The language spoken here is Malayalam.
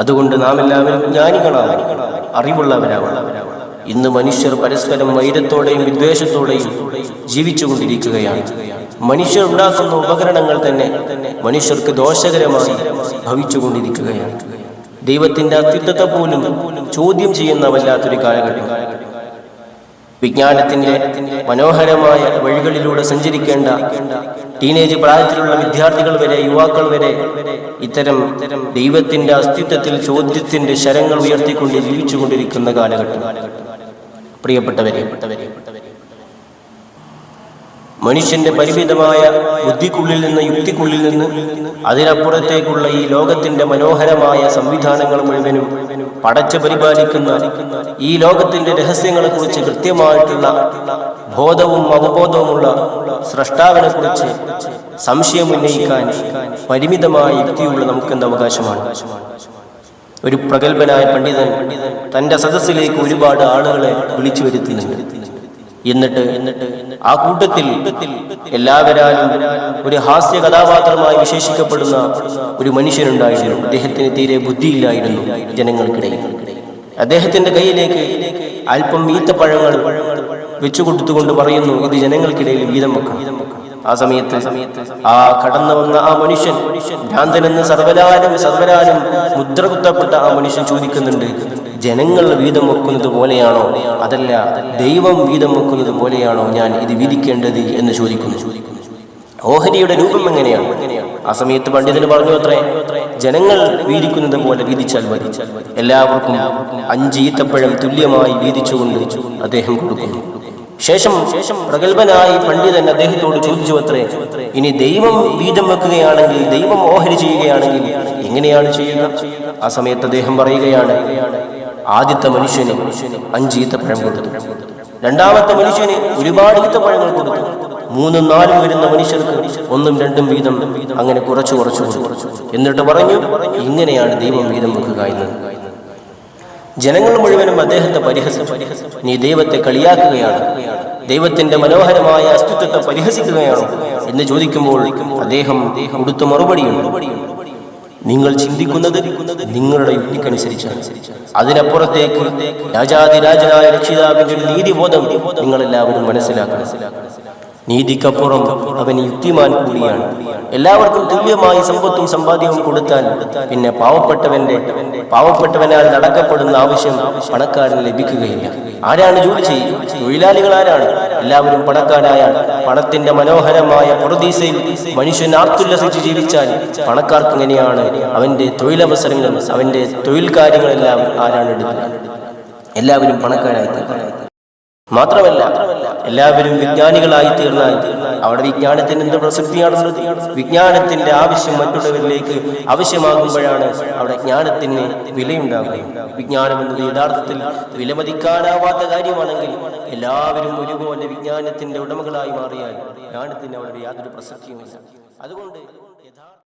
അതുകൊണ്ട് നാം എല്ലാവരും ജ്ഞാനികളാവണം, അറിവുള്ളവരാവണം. ഇന്ന് മനുഷ്യർ പരസ്പരം വൈരത്തോടെയും വിദ്വേഷത്തോടെയും ജീവിച്ചുകൊണ്ടിരിക്കുകയാണ്. മനുഷ്യർ ഉണ്ടാക്കുന്ന ഉപകരണങ്ങൾ തന്നെ മനുഷ്യർക്ക് ദോഷകരമായി ഭവിച്ചുകൊണ്ടിരിക്കുകയാണ്. ദൈവത്തിന്റെ അസ്തിത്വത്തെ പോലും ചോദ്യം ചെയ്യുന്ന വല്ലാത്തൊരു കാലഘട്ടം. വിജ്ഞാനത്തിന്റെ മനോഹരമായ വഴികളിലൂടെ സഞ്ചരിക്കേണ്ട ടീനേജ് പ്രായത്തിലുള്ള വിദ്യാർത്ഥികൾ വരെ, യുവാക്കൾ വരെ ഇത്തരം ദൈവത്തിന്റെ അസ്തിത്വത്തിൽ ചോദ്യത്തിന്റെ ശരങ്ങൾ ഉയർത്തിക്കൊണ്ട് ജീവിച്ചുകൊണ്ടിരിക്കുന്ന കാലഘട്ടം. പ്രിയപ്പെട്ടവരെ, മനുഷ്യന്റെ പരിമിതമായ ബുദ്ധിക്കുള്ളിൽ നിന്ന്, യുക്തിക്കുള്ളിൽ നിന്ന് അതിനപ്പുറത്തേക്കുള്ള ഈ ലോകത്തിന്റെ മനോഹരമായ സംവിധാനങ്ങൾ മുഴുവനും പടച്ചു പരിപാലിക്കുന്ന ഈ ലോകത്തിന്റെ രഹസ്യങ്ങളെ കുറിച്ച് കൃത്യമായിട്ടുള്ള ബോധവും അവബോധവുമുള്ള സ്രഷ്ടാവിനെ കുറിച്ച് സംശയം ഉന്നയിക്കാൻ പരിമിതമായ യുക്തിയുള്ള നമുക്കെന്ത് അവകാശമാണ്? ഒരു പ്രഗത്ഭനായ പണ്ഡിതൻ തന്റെ സദസ്സിലേക്ക് ഒരുപാട് ആളുകളെ വിളിച്ചു വരുത്തുന്നുണ്ട്. എന്നിട്ട് ആ കൂട്ടത്തിൽ എല്ലാവരാലും ഒരു ഹാസ്യ കഥാപാത്രമായി വിശേഷിക്കപ്പെടുന്ന ഒരു മനുഷ്യനുണ്ടായിരുന്നു. അദ്ദേഹത്തിന് തീരെ ബുദ്ധിയില്ലായിരുന്നു ജനങ്ങൾക്കിടയിൽ. അദ്ദേഹത്തിന്റെ കയ്യിലേക്ക് അല്പം ഈത്തപ്പഴങ്ങൾ വെച്ചുകൊടുത്തുകൊണ്ട് പറയുന്നു, ഇത് ജനങ്ങൾക്കിടയിൽ വീതം വെക്കണം. ആ സമയത്ത് ആ കടന്നു വന്ന ആ മനുഷ്യൻ, ഭ്രാന്തനെന്ന് സർവരാലും മുദ്ര കുത്തപ്പെട്ട ആ മനുഷ്യൻ ചോദിക്കുന്നുണ്ട്, ജനങ്ങൾ വീതം വെക്കുന്നത് പോലെയാണോ, അതല്ല ദൈവം വീതം വെക്കുന്നത് പോലെയാണോ ഞാൻ ഇത് വീതിക്കേണ്ടത് എന്ന് ചോദിക്കുന്നു. ഓഹരിയുടെ രൂപം എങ്ങനെയാണ്? ആ സമയത്ത് പണ്ഡിതന് പറഞ്ഞു, അത്രേ, ജനങ്ങൾ വീതിക്കുന്നത് പോലെ വീതിച്ചാൽ മതി. എല്ലാവർക്കും 5 ഈത്തപ്പഴം തുല്യമായി വീതിച്ചുകൊണ്ട് അദ്ദേഹം കൊടുക്കുന്നു. ശേഷം പ്രഗത്ഭനായി പണ്ഡിതൻ അദ്ദേഹത്തോട് ചോദിച്ചു, അത്രേ, ഇനി ദൈവം വീതം വെക്കുകയാണെങ്കിൽ, ദൈവം ഓഹരി ചെയ്യുകയാണെങ്കിൽ എങ്ങനെയാണ് ചെയ്യുക? ആ സമയത്ത് അദ്ദേഹം പറയുകയാണ്, ആദ്യത്തെ മനുഷ്യന് 5 ഈത്തപ്പഴം കൊടുത്തു, രണ്ടാമത്തെ മനുഷ്യന് ഒരുപാട് ഈത്തപ്പഴങ്ങൾ കൊടുത്തു, 3ഉം 4ഉം വരുന്ന മനുഷ്യർക്ക് 1ഉം 2ഉം വീതം അങ്ങനെ കുറച്ചു. എന്നിട്ട് പറഞ്ഞു, ഇങ്ങനെയാണ് ദൈവം വീതം വെക്കുക എന്ന്. ജനങ്ങൾ മുഴുവനും അദ്ദേഹത്തെ പരിഹസിച്ചു. നീ ദൈവത്തെ കളിയാക്കുകയാണ്, ദൈവത്തിന്റെ മനോഹരമായ അസ്തിത്വത്തെ പരിഹസിക്കുകയാണോ എന്ന് ചോദിക്കുമ്പോൾ അദ്ദേഹം കൊടുത്ത മറുപടിയുണ്ട്, നിങ്ങൾ ചിന്തിക്കുന്നത് നിങ്ങളുടെ യുക്തിക്കനുസരിച്ചാണ്. അതിനപ്പുറത്തേക്ക് രാജാതിരാജനായ രക്ഷിതാവിന്റെ ഒരു നീതിബോധം നിങ്ങളെല്ലാവരും മനസ്സിലാക്കണം. നീതിക്കപ്പുറം അവൻ യുക്തിമാൻ കൂടിയാണ്. എല്ലാവർക്കും തുല്യമായി സമ്പത്തും സമ്പാദ്യവും കൊടുത്താൽ പിന്നെ പാവപ്പെട്ടവനാൽ നടക്കപ്പെടുന്ന ആവശ്യം പണക്കാരന് ലഭിക്കുകയില്ല. ആരാണ് ജോലി ചെയ്യുക? തൊഴിലാളികൾ ആരാണ്? എല്ലാവരും പണക്കാരായാൽ പണത്തിന്റെ മനോഹരമായ പറുദീസയിൽ മനുഷ്യൻ ആർത്തുല്ലസിച്ച് ജീവിച്ചാൽ പണക്കാർക്ക് എങ്ങനെയാണ് അവന്റെ തൊഴിലവസരങ്ങൾ, അവന്റെ തൊഴിൽ കാര്യങ്ങളെല്ലാം ആരാണ് എടുക്കുക? എല്ലാവരും പണക്കാരായി തീർന്നു. മാത്രമല്ല, എല്ലാവരും വിജ്ഞാനികളായി തീർന്നാൽ അവിടെ വിജ്ഞാനത്തിന് എന്ത് പ്രസക്തിയാണുള്ളത്? വിജ്ഞാനത്തിന്റെ ആവശ്യം മറ്റുള്ളവരിലേക്ക് ആവശ്യമാകുമ്പോഴാണ് അവിടെ ജ്ഞാനത്തിന് വിലയുണ്ടാകുക. വിജ്ഞാനം എന്നത് യഥാർത്ഥത്തിൽ വിലമതിക്കാനാവാത്ത കാര്യമാണെങ്കിൽ എല്ലാവരും ഒരുപോലെ വിജ്ഞാനത്തിന്റെ ഉടമകളായി മാറിയാൽ ജ്ഞാനത്തിന് അവിടെ യാതൊരു പ്രസക്തിയുമില്ല. അതുകൊണ്ട്